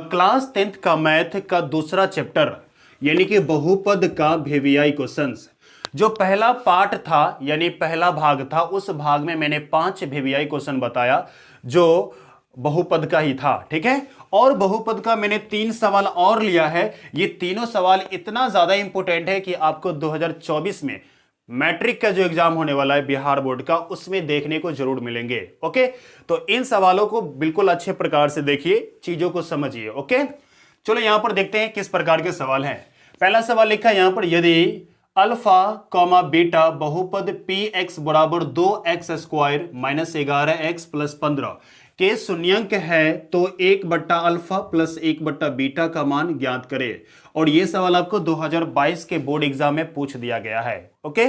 Class 10th का math का दूसरा चैप्टर यानी कि बहुपद का वीवीआई क्वेश्चंस, जो पहला पार्ट था यानी पहला भाग था, उस भाग में मैंने 5 वीवीआई क्वेश्चन बताया जो बहुपद का ही था। ठीक है, और बहुपद का मैंने 3 सवाल और लिया है। ये तीनों सवाल इतना ज्यादा इंपॉर्टेंट है कि आपको 2024 में मैट्रिक का जो एग्जाम होने वाला है बिहार बोर्ड का, उसमें देखने को जरूर मिलेंगे। ओके, तो इन सवालों को बिल्कुल अच्छे प्रकार से देखिए, चीजों को समझिए। ओके, चलो यहां पर देखते हैं किस प्रकार के सवाल हैं। पहला सवाल लिखा है यहां पर, यदि अल्फा कॉमा बीटा बहुपद पी एक्स बराबर 2x² माइनस 11x प्लस 15 के शून्यंक है तो 1/अल्फा प्लस 1/बीटा का मान ज्ञात करे। और यह सवाल आपको 2022 के बोर्ड एग्जाम में पूछ दिया गया है। ओके,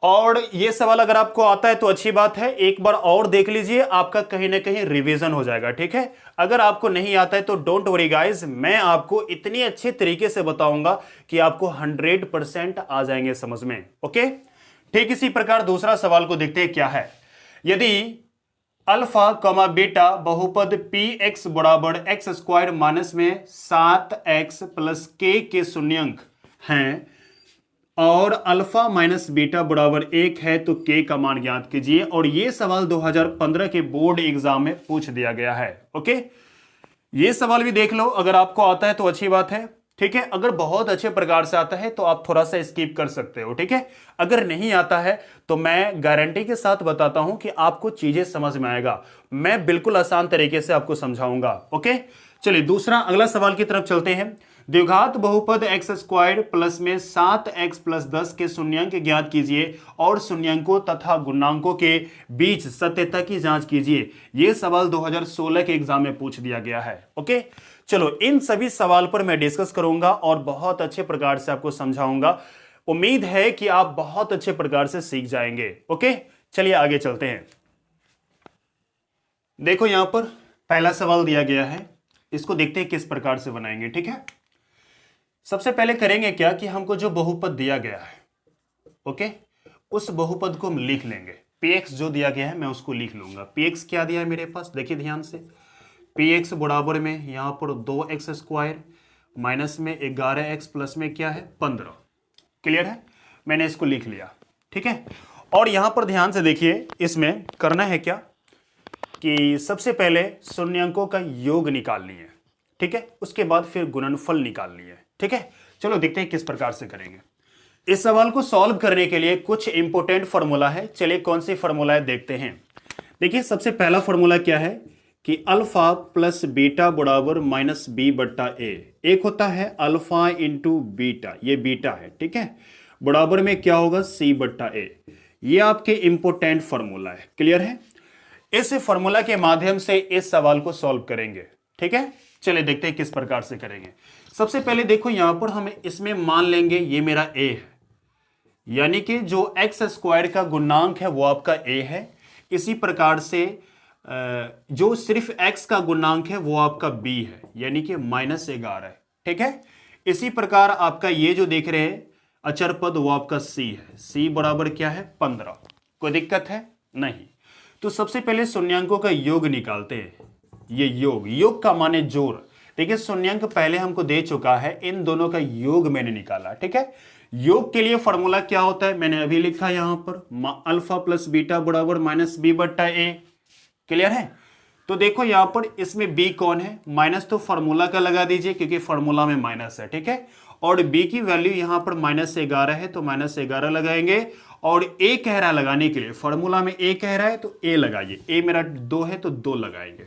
और यह सवाल अगर आपको आता है तो अच्छी बात है, एक बार और देख लीजिए, आपका कहीं ना कहीं रिवीजन हो जाएगा। ठीक है, अगर आपको नहीं आता है तो डोंट वरी गाइस, मैं आपको इतनी अच्छे तरीके से बताऊंगा कि आपको 100% आ जाएंगे समझ में। ओके, ठीक इसी प्रकार दूसरा सवाल को देखते हैं क्या है। यदि अल्फा कॉमा बीटा बहुपद पी एक्स बराबर x² माइनस में 7x प्लस के शून्यंक हैं और अल्फा माइनस बीटा बराबर 1 है तो k का मान ज्ञात कीजिए। और यह सवाल 2015 के बोर्ड एग्जाम में पूछ दिया गया है। ओके, यह सवाल भी देख लो, अगर आपको आता है तो अच्छी बात है। ठीक है, अगर बहुत अच्छे प्रकार से आता है तो आप थोड़ा सा स्किप कर सकते हो। ठीक है, अगर नहीं आता है तो मैं गारंटी के साथ बताता हूं कि आपको चीजें समझ में आएगा, मैं बिल्कुल आसान तरीके से आपको समझाऊंगा। ओके, चलिए दूसरा अगला सवाल की तरफ चलते हैं। द्विघात बहुपद x² प्लस में 7x प्लस 10 के शून्यंक ज्ञात कीजिए और शून्यंकों तथा गुणांकों के बीच सत्यता की जांच कीजिए। यह सवाल 2016 के एग्जाम में पूछ दिया गया है। ओके, चलो इन सभी सवाल पर मैं डिस्कस करूंगा और बहुत अच्छे प्रकार से आपको समझाऊंगा। उम्मीद है कि आप बहुत अच्छे प्रकार से सीख जाएंगे। ओके, चलिए आगे चलते हैं। देखो यहां पर पहला सवाल दिया गया है, इसको देखते हैं किस प्रकार से बनाएंगे। ठीक है, सबसे पहले करेंगे क्या कि हमको जो बहुपद दिया गया है, ओके, उस बहुपद को हम लिख लेंगे। px जो दिया गया है मैं उसको लिख लूंगा। px क्या दिया है मेरे पास, देखिए ध्यान से, px बराबर में यहां पर 2x² माइनस में 11x प्लस में क्या है 15। क्लियर है, मैंने इसको लिख लिया। ठीक है, और यहां पर ध्यान से देखिए, इसमें करना है क्या कि सबसे पहले शून्यंकों का योग निकालनी है। ठीक है, उसके बाद फिर गुणनफल निकालनी है। ठीक है, चलो देखते हैं किस प्रकार से करेंगे। इस सवाल को सॉल्व करने के लिए कुछ इंपॉर्टेंट फॉर्मूला है। चलिए कौन सी फॉर्मूला है देखते हैं। देखिए सबसे पहला फॉर्मूला क्या है कि अल्फा प्लस बीटा बराबर माइनस b/a। एक होता है अल्फा इंटू बीटा, ये बीटा है। ठीक है, बराबर में क्या होगा c/a। ये आपके इंपॉर्टेंट फॉर्मूला है। क्लियर है, इस फॉर्मूला के माध्यम से इस सवाल को सॉल्व करेंगे। ठीक है, चलिए देखते हैं किस प्रकार से करेंगे। सबसे पहले देखो यहां पर हम इसमें मान लेंगे ये मेरा a है, यानी कि जो x² का गुणांक है वो आपका a है। इसी प्रकार से जो सिर्फ x का गुणांक है वो आपका b है, यानी कि -11 है। ठीक है, इसी प्रकार आपका ये जो देख रहे हैं अचर पद वो आपका c है। c बराबर क्या है 15। कोई दिक्कत है नहीं। तो सबसे पहले शून्यंकों का योग निकालते हैं। ये योग का माने जोड़। देखिए शून्यंक पहले हमको दे चुका है, इन दोनों का योग मैंने निकाला। ठीक है, योग के लिए फॉर्मूला क्या होता है मैंने अभी लिखा यहां पर, अल्फा प्लस बीटा बराबर माइनस b/a। क्लियर है, तो देखो यहां पर इसमें b कौन है, माइनस तो फॉर्मूला का लगा दीजिए क्योंकि फॉर्मूला में माइनस है। ठीक है, और b की वैल्यू यहां पर -11 है तो -11 लगाएंगे। और a कह रहा लगाने के लिए, फॉर्मूला में a कह रहा है तो a लगाइए। a मेरा 2 है तो 2 लगाएंगे,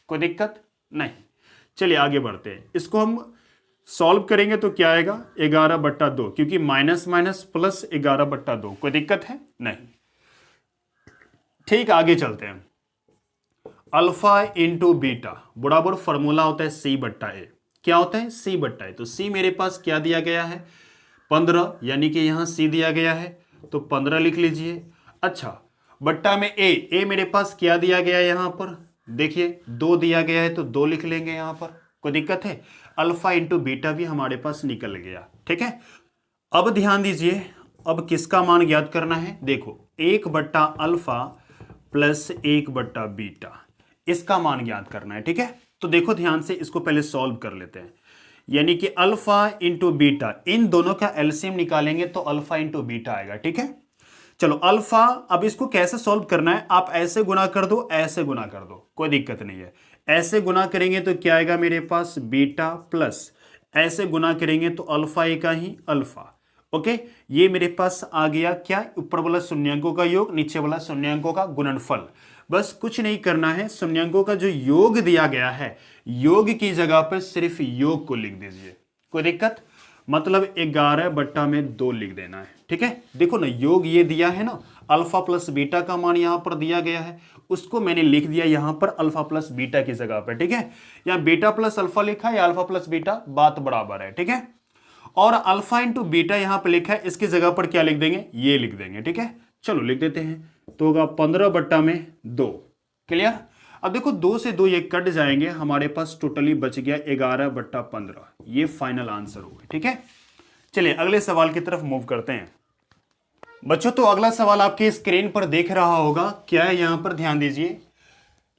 कोई दिक्कत नहीं। चलिए आगे बढ़ते हैं, इसको हम सॉल्व करेंगे तो क्या आएगा 11/2, क्योंकि माइनस माइनस प्लस 11/2। कोई दिक्कत है नहीं। ठीक, आगे चलते हैं। अल्फा इंटू बीटा बराबर फॉर्मूला होता है c/a। क्या होता है c/a, तो c मेरे पास क्या दिया गया है 15, यानी कि यहां c दिया गया है तो 15 लिख लीजिए। अच्छा, बट्टा में a मेरे पास क्या दिया गया है यहां पर, देखिए 2 दिया गया है तो 2 लिख लेंगे यहां पर। कोई दिक्कत है, अल्फा इंटू बीटा भी हमारे पास निकल गया। ठीक है, अब ध्यान दीजिए, अब किसका मान ज्ञात करना है। देखो 1/अल्फा प्लस 1/बीटा, इसका मान ज्ञात करना है। ठीक है, तो देखो ध्यान से, इसको पहले सॉल्व कर लेते हैं। यानी कि अल्फा इंटू बीटा, इन दोनों का एलसीएम निकालेंगे तो अल्फा इंटू बीटा आएगा। ठीक है, चलो अल्फा, अब इसको कैसे सॉल्व करना है, आप ऐसे गुना कर दो, ऐसे गुना कर दो, कोई दिक्कत नहीं है। ऐसे गुना करेंगे तो क्या आएगा मेरे पास, बीटा प्लस ऐसे गुना करेंगे तो अल्फा ए का ही अल्फा। ओके, ये मेरे पास आ गया क्या, ऊपर वाला शून्यांकों का योग, नीचे वाला शून्यांकों का गुणनफल। बस कुछ नहीं करना है, शून्यांकों का जो योग दिया गया है, योग की जगह पर सिर्फ योग को लिख दीजिए, कोई दिक्कत, मतलब 11/2 लिख देना है। ठीक है, देखो ना योग ये दिया है ना, अल्फा प्लस बीटा का मान यहां पर दिया गया है, उसको मैंने लिख दिया यहां पर अल्फा प्लस बीटा की जगह पर। ठीक है, या बीटा प्लस अल्फा लिखा है या अल्फा प्लस बीटा, बात बराबर है। ठीक है, और अल्फा इंटू बीटा यहां पर लिखा है, इसकी जगह पर क्या लिख देंगे, ये लिख देंगे। ठीक है, चलो लिख देते हैं, तो होगा 15/2। क्लियर। अब देखो 2 से 2 ये कट जाएंगे, हमारे पास टोटली बच गया 11/15, ये फाइनल आंसर होगा। ठीक है, चलिए अगले सवाल की तरफ मूव करते हैं बच्चों। तो अगला सवाल आपके स्क्रीन पर देख रहा होगा, क्या है यहां पर ध्यान दीजिए,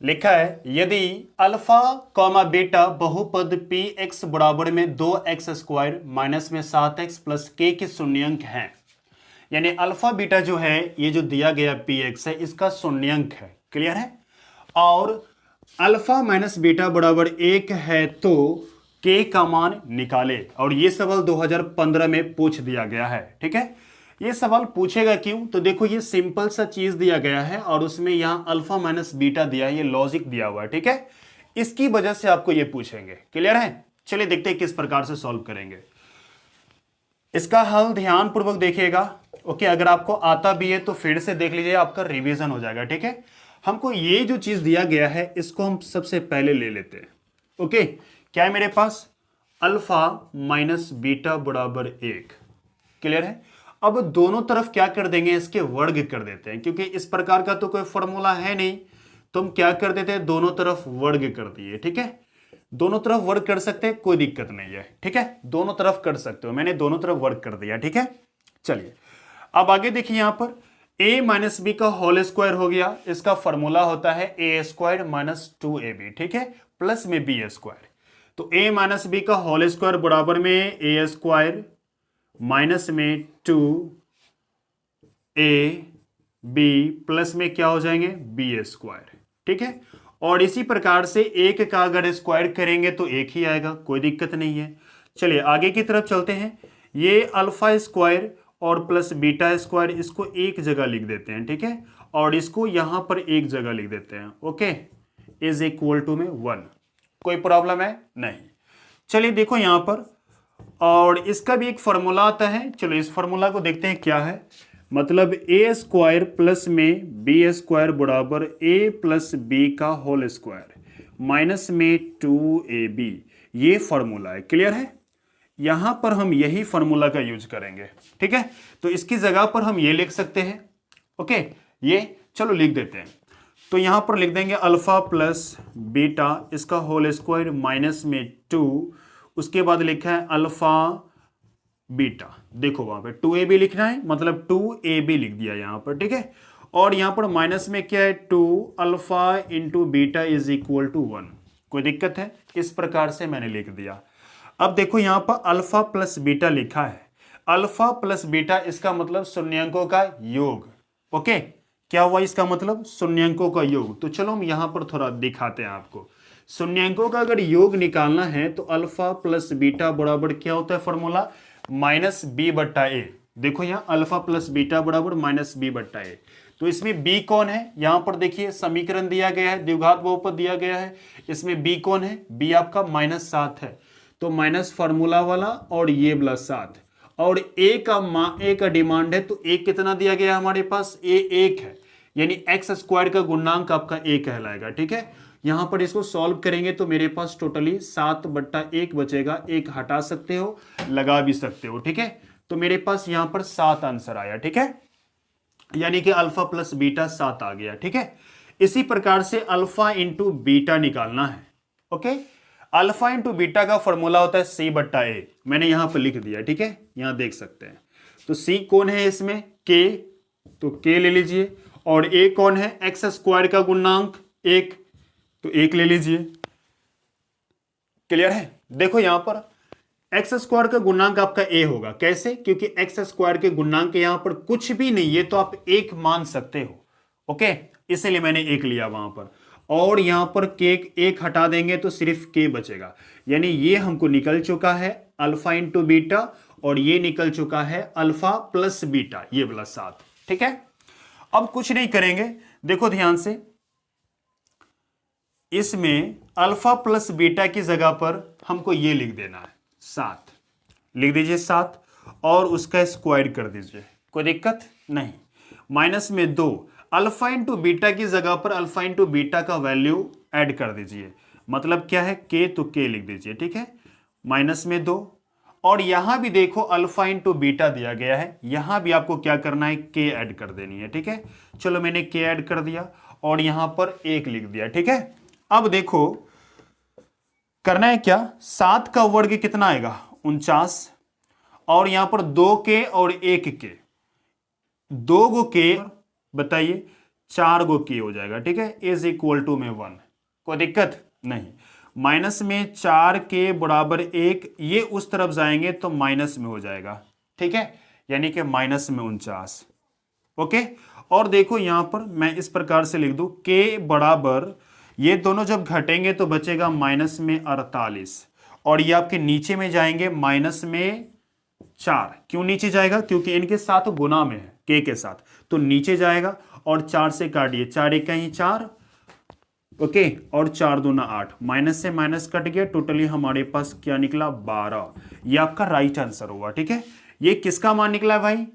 लिखा है यदि अल्फा कॉमा बीटा बहुपद पी एक्स बराबर में 2x² माइनस में 7x प्लस के शून्यंक हैं, यानी अल्फा बीटा जो है ये जो दिया गया पी एक्स है इसका शून्यंक है। क्लियर है, और अल्फा माइनस बीटा बराबर 1 है तो के का मान निकाले, और ये सवाल 2015 में पूछ दिया गया है। ठीक है, ये सवाल पूछेगा क्यों, तो देखो ये सिंपल सा चीज दिया गया है और उसमें यहां अल्फा माइनस बीटा दिया है, ये लॉजिक दिया हुआ है। ठीक है, इसकी वजह से आपको ये पूछेंगे। क्लियर है, चलिए देखते हैं किस प्रकार से सॉल्व करेंगे। इसका हल ध्यान पूर्वक देखिएगा। ओके, अगर आपको आता भी है तो फिर से देख लीजिए, आपका रिवीजन हो जाएगा। ठीक है, हमको ये जो चीज दिया गया है इसको हम सबसे पहले ले लेते हैं। ओके, क्या है मेरे पास, अल्फा माइनस बीटा बराबर 1। क्लियर है, अब दोनों तरफ क्या कर देंगे, इसके वर्ग कर देते हैं, क्योंकि इस प्रकार का तो कोई फॉर्मूला है नहीं, तो हम क्या कर देते हैं, दोनों तरफ वर्ग कर दिए। ठीक है, दोनों तरफ वर्ग कर सकते हैं, कोई दिक्कत नहीं है। ठीक है, दोनों तरफ कर सकते हो, मैंने दोनों तरफ वर्ग कर दिया। ठीक है, चलिए अब आगे देखिए, यहां पर a माइनस बी का होल स्क्वायर हो गया, इसका फॉर्मूला होता है a² माइनस 2ab। ठीक है, प्लस में b², तो a माइनस बी का होल स्क्वायर बराबर में a² माइनस में 2ab प्लस में क्या हो जाएंगे, b²। ठीक है, और इसी प्रकार से एक का अगर स्क्वायर करेंगे तो एक ही आएगा, कोई दिक्कत नहीं है। चलिए आगे की तरफ चलते हैं, ये अल्फा स्क्वायर और प्लस बीटा स्क्वायर इसको एक जगह लिख देते हैं। ठीक है, और इसको यहां पर एक जगह लिख देते हैं। ओके, इज इक्वल टू में 1, कोई प्रॉब्लम है नहीं। चलिए देखो यहां पर, और इसका भी एक फॉर्मूला आता है, चलो इस फॉर्मूला को देखते हैं क्या है, मतलब a² प्लस में b² बराबर a प्लस b का होल स्क्वायर माइनस में 2ab, ये फॉर्मूला है। क्लियर है, यहां पर हम यही फॉर्मूला का यूज करेंगे। ठीक है, तो इसकी जगह पर हम ये लिख सकते हैं। ओके, ये चलो लिख देते हैं, तो यहां पर लिख देंगे अल्फा प्लस बीटा इसका होल स्क्वायर माइनस में 2, उसके बाद लिखा है अल्फा बीटा, देखो वहां पे 2ab लिखना है, मतलब 2ab लिख दिया यहां पर। ठीक है, और यहां पर माइनस में क्या है, 2 alpha into beta is equal to 1, कोई दिक्कत है, इस प्रकार से मैंने लिख दिया। अब देखो यहां पर अल्फा प्लस बीटा लिखा है, अल्फा प्लस बीटा इसका मतलब शून्यांकों का योग। ओके, क्या हुआ इसका मतलब, शून्यांकों का योग। तो चलो हम यहां पर थोड़ा दिखाते हैं आपको, शून्यांकों का अगर योग निकालना है तो अल्फा प्लस बीटा बराबर क्या होता है, फॉर्मूला माइनस b/a। देखो यहाँ अल्फा प्लस बीटा बराबर माइनस b/a, तो इसमें b कौन है, यहां पर देखिए समीकरण दिया गया है, द्विघात बहुपद दिया गया है, इसमें b कौन है, b आपका -7 है, तो माइनस फार्मूला वाला और ये +7, और a का डिमांड है, तो a कितना दिया गया हमारे पास, a 1 है, यानी x² का गुणांक आपका a कहलाएगा। ठीक है, यहां पर इसको सॉल्व करेंगे तो मेरे पास टोटली 7/1 बचेगा, 1 हटा सकते हो, लगा भी सकते हो। ठीक है, तो मेरे पास यहां पर 7 आंसर आया। ठीक है, यानी कि अल्फा प्लस बीटा 7 आ गया। ठीक है, इसी प्रकार से अल्फा इंटू बीटा निकालना है। ओके, अल्फा इंटू बीटा का फॉर्मूला होता है c/a, मैंने यहां पर लिख दिया। ठीक है, यहां देख सकते हैं, तो c कौन है इसमें, k, तो k ले लीजिए, और a कौन है, x² का गुणांक 1, तो 1 ले लीजिए। क्लियर है? देखो यहां पर एक्स स्क्वायर का गुणांक आपका ए होगा। कैसे? क्योंकि एक्स स्क्वायर के गुणांक यहां पर कुछ भी नहीं है तो आप एक मान सकते हो। ओके, इसलिए मैंने एक लिया वहां पर। और यहां पर के एक हटा देंगे तो सिर्फ के बचेगा, यानी ये हमको निकल चुका है अल्फा इंटू बीटा, और ये निकल चुका है अल्फा प्लस बीटा, ये वाला 7। ठीक है, अब कुछ नहीं करेंगे, देखो ध्यान से, इसमें अल्फा प्लस बीटा की जगह पर हमको ये लिख देना है 7, लिख दीजिए 7, और उसका स्क्वायर कर दीजिए, कोई दिक्कत नहीं। माइनस में 2, अल्फा इंटू बीटा की जगह पर अल्फा इंटू बीटा का वैल्यू ऐड कर दीजिए, मतलब क्या है के, तो के लिख दीजिए। ठीक है, माइनस में 2, और यहां भी देखो अल्फा इंटू बीटा दिया गया है, यहां भी आपको क्या करना है, के ऐड कर देनी है। ठीक है, चलो मैंने के ऐड कर दिया और यहां पर 1 लिख दिया। ठीक है, अब देखो करना है क्या, 7 का वर्ग कितना आएगा, 49, और यहां पर 2 के और 1 के, 2 गो के, बताइए 4 गो के हो जाएगा। ठीक है, इज इक्वल टू में 1, कोई दिक्कत नहीं। माइनस में 4 के बराबर 1, ये उस तरफ जाएंगे तो माइनस में हो जाएगा। ठीक है, यानी कि माइनस में 49। ओके, और देखो यहां पर मैं इस प्रकार से लिख दूं, के बराबर, ये दोनों जब घटेंगे तो बचेगा माइनस में 48, और ये आपके नीचे में जाएंगे माइनस में 4। क्यों नीचे जाएगा, क्योंकि इनके साथ गुना में है, के के साथ, तो नीचे जाएगा, और 4 से काटिए, 4 एक कहीं 4, ओके, और 4 दूना 8, माइनस से माइनस कट गया, टोटली हमारे पास क्या निकला, 12। ये आपका राइट आंसर हुआ। ठीक है, ये किसका मान निकला है भाई,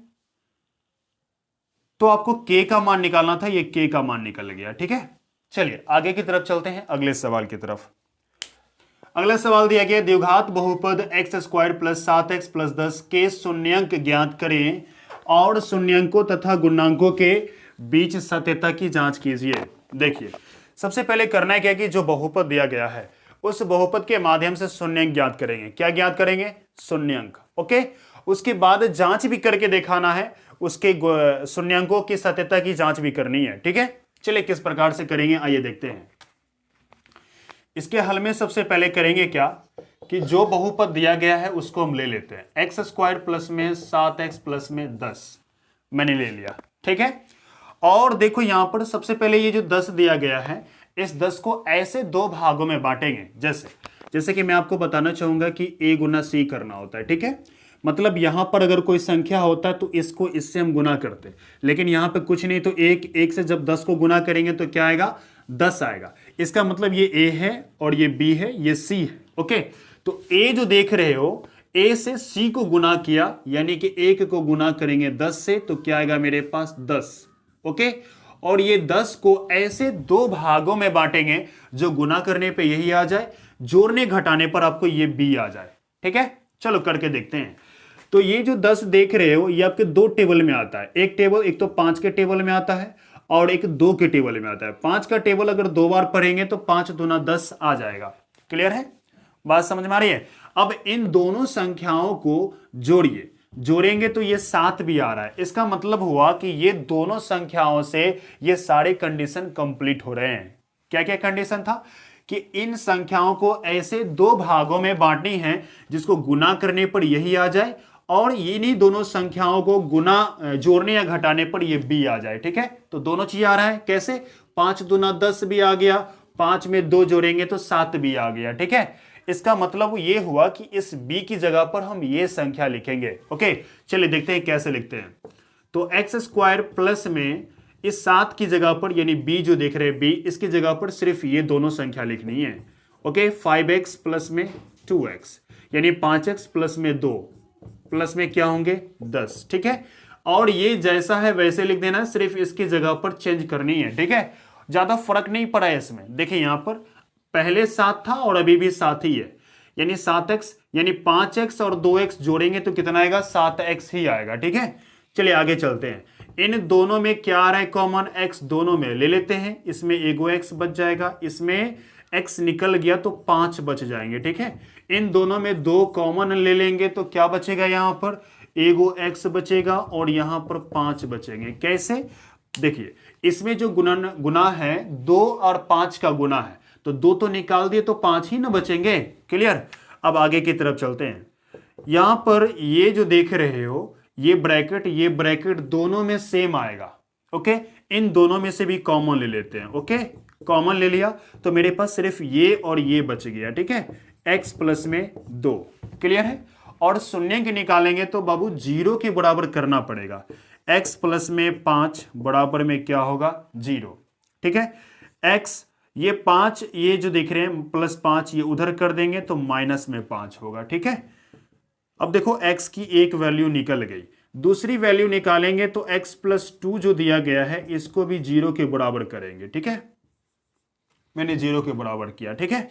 तो आपको के का मान निकालना था, ये के का मान निकल गया। ठीक है, चलिए आगे की तरफ चलते हैं, अगले सवाल की तरफ। अगला सवाल दिया गया, द्विघात बहुपद x square plus 7x plus 10 के शून्यंक ज्ञात करें और शून्यंकों तथा गुणांकों के बीच सत्यता की जांच कीजिए। देखिए, सबसे पहले करना है क्या कि जो बहुपद दिया गया है उस बहुपद के माध्यम से शून्यंक ज्ञात करेंगे। क्या ज्ञात करेंगे, शून्यंक। ओके, उसके बाद जांच भी करके दिखाना है, उसके शून्यंकों की सत्यता की जांच भी करनी है। ठीक है, चलिए किस प्रकार से करेंगे आइए देखते हैं। इसके हल में सबसे पहले करेंगे क्या कि जो बहुपद दिया गया है उसको हम ले लेते हैं, एक्स स्क्वायर प्लस में 7x प्लस में 10 मैंने ले लिया। ठीक है, और देखो यहां पर सबसे पहले ये जो 10 दिया गया है, इस 10 को ऐसे 2 भागों में बांटेंगे, जैसे कि मैं आपको बताना चाहूंगा कि a गुना c करना होता है। ठीक है, मतलब यहां पर अगर कोई संख्या होता है तो इसको इससे हम गुना करते, लेकिन यहां पे कुछ नहीं, तो एक से जब 10 को गुना करेंगे तो क्या आएगा, 10 आएगा। इसका मतलब ये a है और ये b है, ये c है। ओके, तो a जो देख रहे हो, a से c को गुना किया, यानी कि 1 को गुना करेंगे 10 से, तो क्या आएगा मेरे पास 10। ओके, और ये 10 को ऐसे 2 भागों में बांटेंगे, जो गुना करने पे यही आ जाए, जोड़ने घटाने पर आपको ये b आ जाए। ठीक है, चलो करके देखते हैं। तो ये जो 10 देख रहे हो, ये आपके 2 टेबल में आता है। एक तो 5 के टेबल में आता है और एक 2 के टेबल में आता है। 5 का टेबल अगर 2 बार पढ़ेंगे तो 5 दूना 10 आ जाएगा। क्लियर है, बात समझ में आ रही है? अब इन दोनों संख्याओं को जोड़िए, जोड़ेंगे तो ये 7 भी आ रहा है। इसका मतलब हुआ कि ये दोनों संख्याओं से ये सारे कंडीशन कंप्लीट हो रहे हैं। क्या क्या कंडीशन था कि इन संख्याओं को ऐसे 2 भागों में बांटनी है जिसको गुना करने पर यही आ जाए, और इन्हीं दोनों संख्याओं को गुना जोड़ने या घटाने पर ये b आ जाए। ठीक है, तो दोनों चीज आ रहा है। कैसे, 5 दूना 10 भी आ गया, 5 में 2 जोड़ेंगे तो 7 भी आ गया। ठीक है, इसका मतलब ये हुआ कि इस b की जगह पर हम ये संख्या लिखेंगे। ओके, चलिए देखते हैं कैसे लिखते हैं। तो एक्स स्क्वायर प्लस में इस 7 की जगह पर, यानी b जो देख रहे हैं b, इसकी जगह पर सिर्फ ये दोनों संख्या लिखनी है। ओके, 5x प्लस में 2x, यानी 5x प्लस में 2, प्लस में क्या होंगे 10। ठीक है, और ये जैसा है वैसे लिख देना, सिर्फ इसकी जगह पर चेंज करनी है। ठीक है, ज्यादा फर्क नहीं पड़ा है इसमें। देखिए यहां पर पहले 7 था और अभी भी 7 ही है, यानी 7x, यानी 5x और 2x जोड़ेंगे तो कितना आएगा, 7x ही आएगा। ठीक है, चलिए आगे चलते हैं। इन दोनों में क्या आ रहा है कॉमन, x दोनों में ले लेते हैं, इसमें एगो x बच जाएगा, इसमें x निकल गया तो 5 बच जाएंगे। ठीक है, इन दोनों में 2 कॉमन ले लेंगे तो क्या बचेगा, यहां पर एगो x बचेगा और यहां पर 5 बचेंगे। कैसे, देखिए इसमें जो गुना है 2 और 5 का गुना है, तो 2 तो निकाल दिए तो 5 ही ना बचेंगे। क्लियर। अब आगे की तरफ चलते हैं। यहां पर ये जो देख रहे हो ये ब्रैकेट दोनों में सेम आएगा। ओके, इन दोनों में से भी कॉमन ले लेते हैं। ओके, कॉमन ले लिया तो मेरे पास सिर्फ ये और ये बच गया। ठीक है, x प्लस में 2। क्लियर है। और शून्य के निकालेंगे तो बाबू 0 के बराबर करना पड़ेगा। x प्लस में 5 बराबर में क्या होगा 0। ठीक है, x ये 5 ये जो देख रहे हैं प्लस 5 ये उधर कर देंगे तो माइनस में 5 होगा। ठीक है, अब देखो x की एक वैल्यू निकल गई, दूसरी वैल्यू निकालेंगे तो x प्लस 2 जो दिया गया है इसको भी 0 के बराबर करेंगे। ठीक है, मैंने 0 के बराबर किया। ठीक है,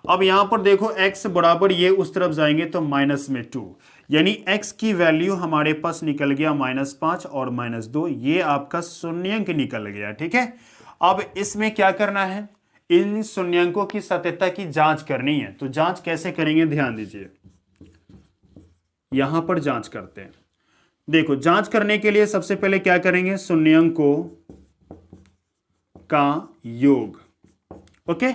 अब यहां पर देखो x बराबर ये उस तरफ जाएंगे तो माइनस में 2, यानी x की वैल्यू हमारे पास निकल गया -5 और -2, ये आपका शून्यंक निकल गया। ठीक है, अब इसमें क्या करना है, इन शून्यंकों की सत्यता की जांच करनी है। तो जांच कैसे करेंगे ध्यान दीजिए, यहां पर जांच करते हैं। देखो जांच करने के लिए सबसे पहले क्या करेंगे, शून्यंकों का योग। ओके,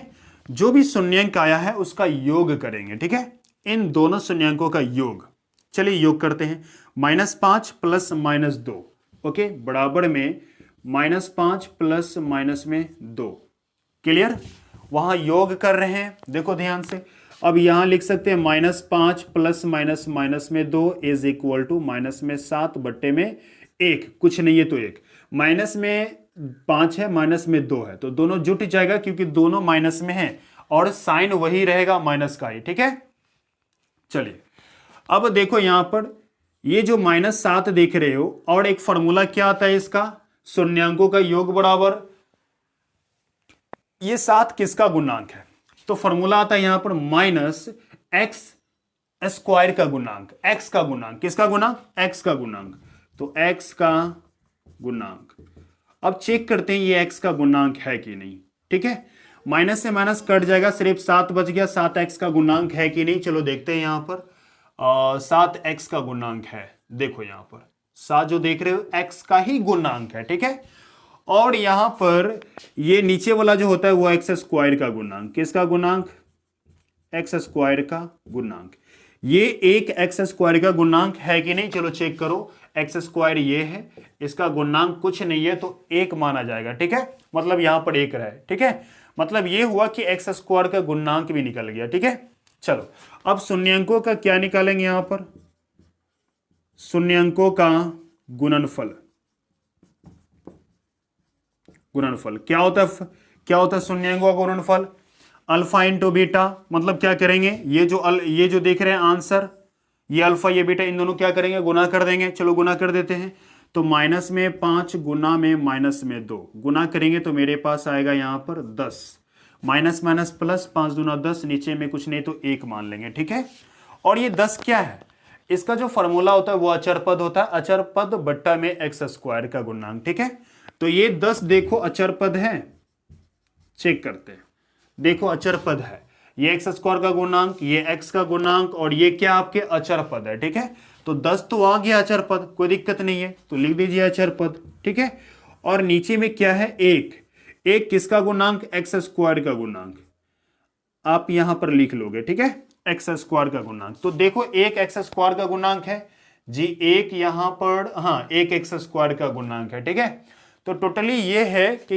जो भी शून्यंक आया है उसका योग करेंगे। ठीक है, इन दोनों शून्यंकों का योग। चलिए योग करते हैं। -5 प्लस -2 ओके बराबर में -5 प्लस माइनस में 2। क्लियर, वहां योग कर रहे हैं, देखो ध्यान से। अब यहां लिख सकते हैं -5 प्लस माइनस में 2 इज इक्वल टू माइनस में 7 बट्टे में 1, कुछ नहीं है तो 1, माइनस में 5 है माइनस में 2 है तो दोनों जुट जाएगा क्योंकि दोनों माइनस में है और साइन वही रहेगा माइनस का ही। ठीक है, चलिए अब देखो यहां पर ये जो -7 देख रहे हो और एक फॉर्मूला क्या आता है इसका, शून्यंकों का योग बराबर ये 7 किसका गुणांक है, तो फॉर्मूला आता है यहां पर -x² का गुणांक, x का गुणांक, किसका गुणांक, x का गुणांक, तो x का गुणांक। अब चेक करते हैं ये x का गुणांक है कि नहीं। ठीक है, माइनस से माइनस कट जाएगा, सिर्फ 7 बच गया, 7x का गुणांक है कि नहीं, चलो देखते हैं। यहां पर 7x का गुणांक है, देखो यहां पर 7 जो देख रहे हो x का ही गुणांक है। ठीक है, और यहां पर ये नीचे वाला जो होता है वो x² का गुणांक, किसका गुणांक, x² का गुणांक। ये एक x² का गुणांक है कि नहीं, चलो चेक करो। x² ये है, इसका गुणांक कुछ नहीं है तो 1 माना जाएगा। ठीक है, मतलब यहां पर 1 रहे। ठीक है, मतलब ये हुआ कि x² का गुणांक भी निकल गया। ठीक है, चलो अब शून्यंकों का क्या निकालेंगे, यहां पर शून्यंकों का गुणनफल। गुणनफल क्या होता है, शून्यंकों का गुणनफल, अल्फा इंटू बीटा। मतलब क्या करेंगे, ये जो देख रहे हैं आंसर, ये अल्फा ये बीटा, इन दोनों क्या करेंगे, गुना कर देंगे। चलो गुना कर देते हैं, तो -5 गुना में -2 गुना करेंगे तो मेरे पास आएगा यहां पर 10, माइनस माइनस प्लस, 5 दूना 10, नीचे में कुछ नहीं तो 1 मान लेंगे। ठीक है, और ये 10 क्या है, इसका जो फॉर्मूला होता है वो अचर पद होता है, अचर पद बट्टा में x² का गुणांक। ठीक है, तो ये 10 देखो अचर पद है, चेक करते हैं, देखो अचर पद है, ये x² का गुणांक, ये x का गुणांक और ये क्या आपके अचर पद है। ठीक है, तो 10 तो आ गया अचर पद, कोई दिक्कत नहीं है, तो लिख दीजिए अचर पद। ठीक है, और नीचे में क्या है, 1 किसका गुणांक, x² का गुणांक, आप यहां पर लिख लोगे। ठीक है, x² का गुणांक, तो देखो 1 x² का गुणांक है जी, 1 यहां पर, हाँ 1 x² का गुणांक है। ठीक है, तो टोटली ये है कि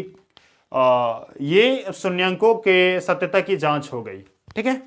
ये शून्यंकों के सत्यता की जांच हो गई। ठीक है।